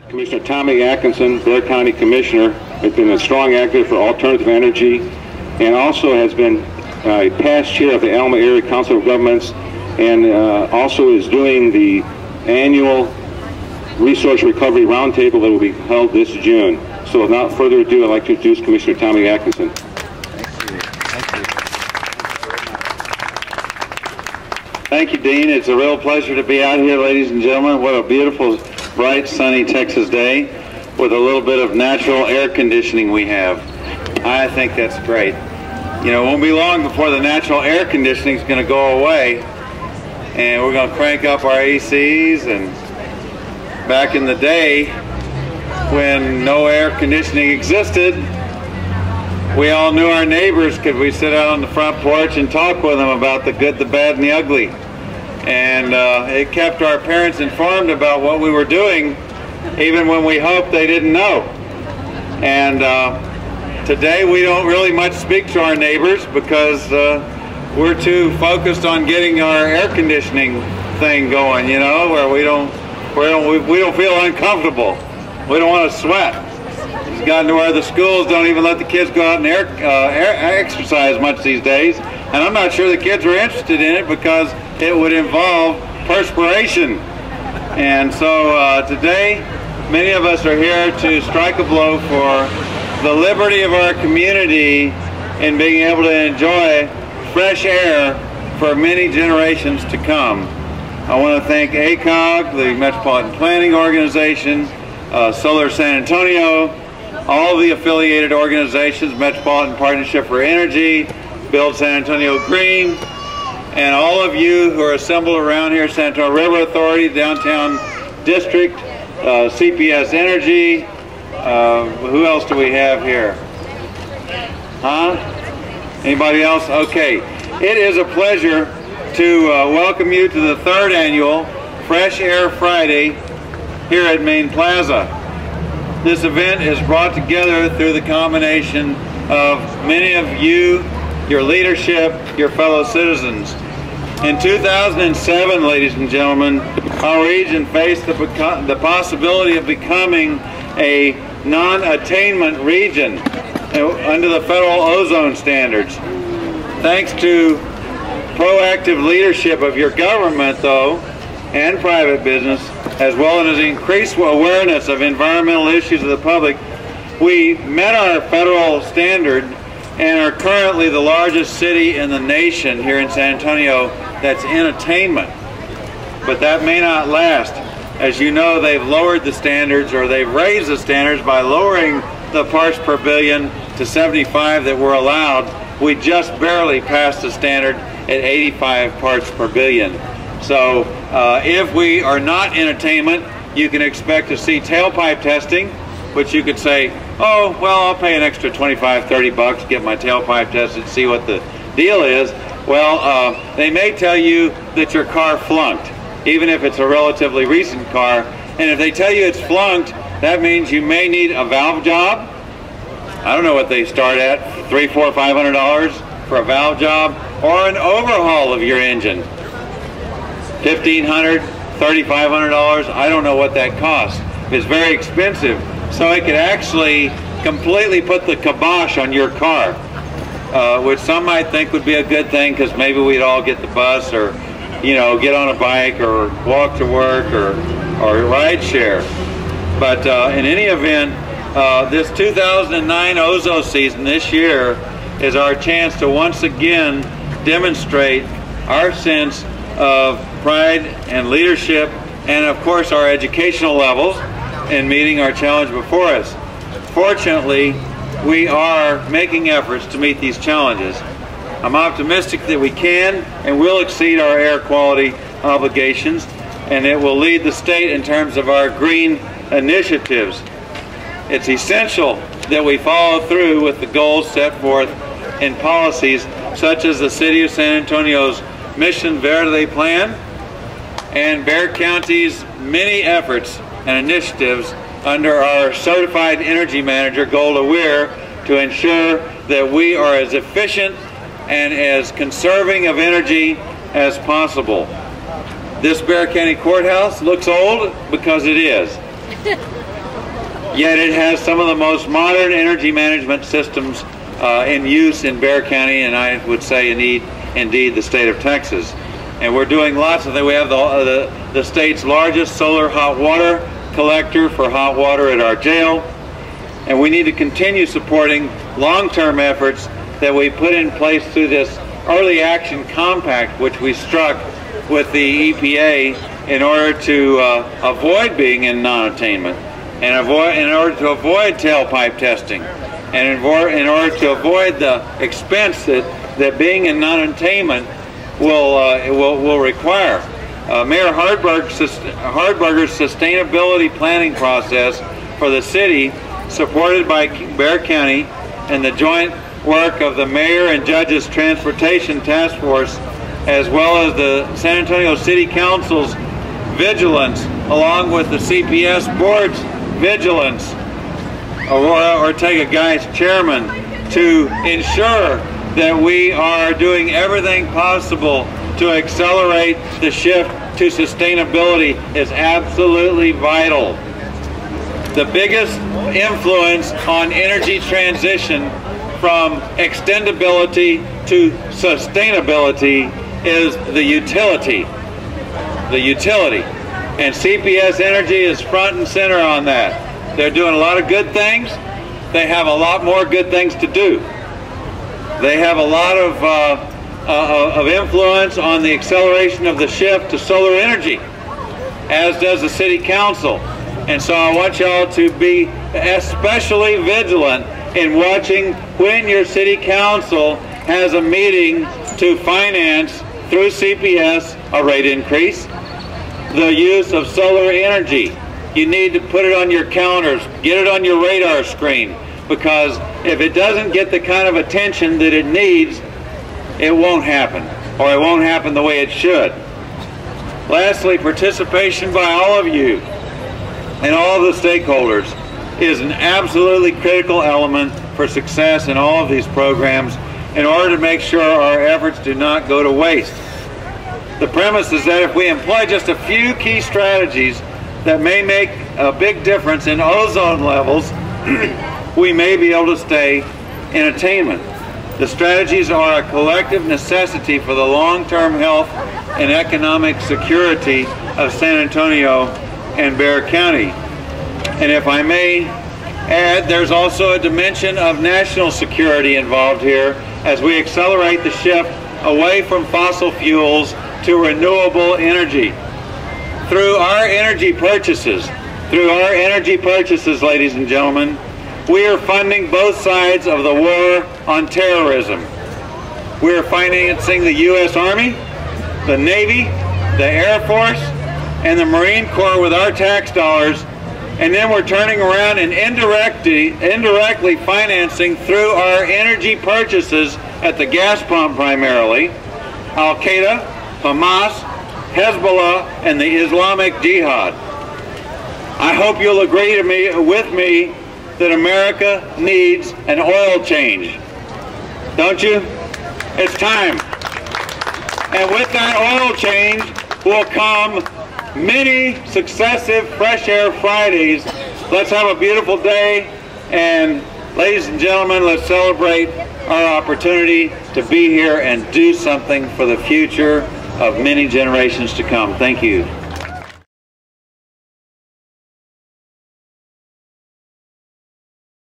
Commissioner Tommy Atkinson, Blair County Commissioner, has been a strong advocate for alternative energy and also has been a past chair of the Alma Area Council of Governments and also is doing the annual Resource Recovery Roundtable that will be held this June. So without further ado, I'd like to introduce Commissioner Tommy Atkinson. Thank you, Dean. It's a real pleasure to be out here, ladies and gentlemen. What a beautiful, bright, sunny Texas day with a little bit of natural air conditioning we have. I think that's great. You know, it won't be long before the natural air conditioning is going to go away, and we're going to crank up our ACs. And back in the day, when no air conditioning existed, we all knew our neighbors because we sit out on the front porch and talk with them about the good, the bad, and the ugly. And it kept our parents informed about what we were doing, even when we hoped they didn't know. And today we don't really much speak to our neighbors because we're too focused on getting our air conditioning thing going, you know, where we don't feel uncomfortable. We don't want to sweat. It's gotten to where the schools don't even let the kids go out and exercise much these days. And I'm not sure the kids are interested in it because it would involve perspiration. And so today, many of us are here to strike a blow for the liberty of our community in being able to enjoy fresh air for many generations to come. I want to thank ACOG, the Metropolitan Planning Organization, Solar San Antonio, all the affiliated organizations, Metropolitan Partnership for Energy, Build San Antonio Green, and all of you who are assembled around here, San Antonio River Authority, Downtown District, CPS Energy. Who else do we have here? Huh? Anybody else? Okay. It is a pleasure to welcome you to the third annual Fresh Air Friday here at Main Plaza. This event is brought together through the combination of many of you, your leadership, your fellow citizens. In 2007, ladies and gentlemen, our region faced the possibility of becoming a non-attainment region under the federal ozone standards. Thanks to proactive leadership of your government, though, and private business, as well as increased awareness of environmental issues of the public, we met our federal standard and are currently the largest city in the nation here in San Antonio that's in attainment. But that may not last. As you know, they've lowered the standards, or they've raised the standards by lowering the parts per billion to 75 that were allowed. We just barely passed the standard at 85 parts per billion. So if we are not in attainment, you can expect to see tailpipe testing, which you could say, oh, well, I'll pay an extra 25, 30 bucks, get my tailpipe tested, see what the deal is. Well, they may tell you that your car flunked, even if it's a relatively recent car. And if they tell you it's flunked, that means you may need a valve job. I don't know what they start at, $300, $400, $500 for a valve job, or an overhaul of your engine. $1,500, $3,500, I don't know what that costs. It's very expensive. So it could actually completely put the kibosh on your car, which some might think would be a good thing because maybe we'd all get the bus or, you know, get on a bike or walk to work or ride share. But in any event, this 2009 ozone season this year is our chance to once again demonstrate our sense of pride and leadership and of course our educational levels in meeting our challenge before us. Fortunately, we are making efforts to meet these challenges. I'm optimistic that we can and will exceed our air quality obligations, and it will lead the state in terms of our green initiatives. It's essential that we follow through with the goals set forth in policies such as the City of San Antonio's Mission Verde Plan and Bexar County's many efforts and initiatives under our Certified Energy Manager, Golda Weir, to ensure that we are as efficient and as conserving of energy as possible. This Bexar County Courthouse looks old because it is. yet it has some of the most modern energy management systems in use in Bexar County, and I would say indeed the state of Texas. And we're doing lots of things. We have the state's largest solar hot water collector for hot water at our jail, and we need to continue supporting long-term efforts that we put in place through this early action compact, which we struck with the EPA in order to avoid being in non-attainment, and in order to avoid tailpipe testing, and in order to avoid the expense that being in non-attainment will require. Mayor Hardberger's sustainability planning process for the city, supported by Bexar County and the joint work of the mayor and judge's transportation task force, as well as the San Antonio City Council's vigilance, along with the CPS board's vigilance, Aurora Ortega-Guy's chairman, to ensure that we are doing everything possible to accelerate the shift to sustainability is absolutely vital. The biggest influence on energy transition from extendability to sustainability is the utility. And CPS Energy is front and center on that. They're doing a lot of good things. They have a lot more good things to do. They have a lot of influence on the acceleration of the shift to solar energy, as does the City Council. And so I want y'all to be especially vigilant in watching when your City Council has a meeting to finance through CPS a rate increase, the use of solar energy. You need to put it on your calendars, get it on your radar screen, because if it doesn't get the kind of attention that it needs, it won't happen, or it won't happen the way it should. Lastly, participation by all of you and all of the stakeholders is an absolutely critical element for success in all of these programs in order to make sure our efforts do not go to waste. The premise is that if we employ just a few key strategies that may make a big difference in ozone levels, we may be able to stay in attainment. The strategies are a collective necessity for the long-term health and economic security of San Antonio and Bexar County. And if I may add, there's also a dimension of national security involved here as we accelerate the shift away from fossil fuels to renewable energy. Through our energy purchases, ladies and gentlemen, we are funding both sides of the war on terrorism. We are financing the U.S. Army, the Navy, the Air Force, and the Marine Corps with our tax dollars, and then we're turning around and indirectly financing through our energy purchases at the gas pump primarily, Al-Qaeda, Hamas, Hezbollah, and the Islamic Jihad. I hope you'll agree with me that America needs an oil change. Don't you? It's time. And with that oil change will come many successive Fresh Air Fridays. Let's have a beautiful day, and ladies and gentlemen, let's celebrate our opportunity to be here and do something for the future of many generations to come. Thank you.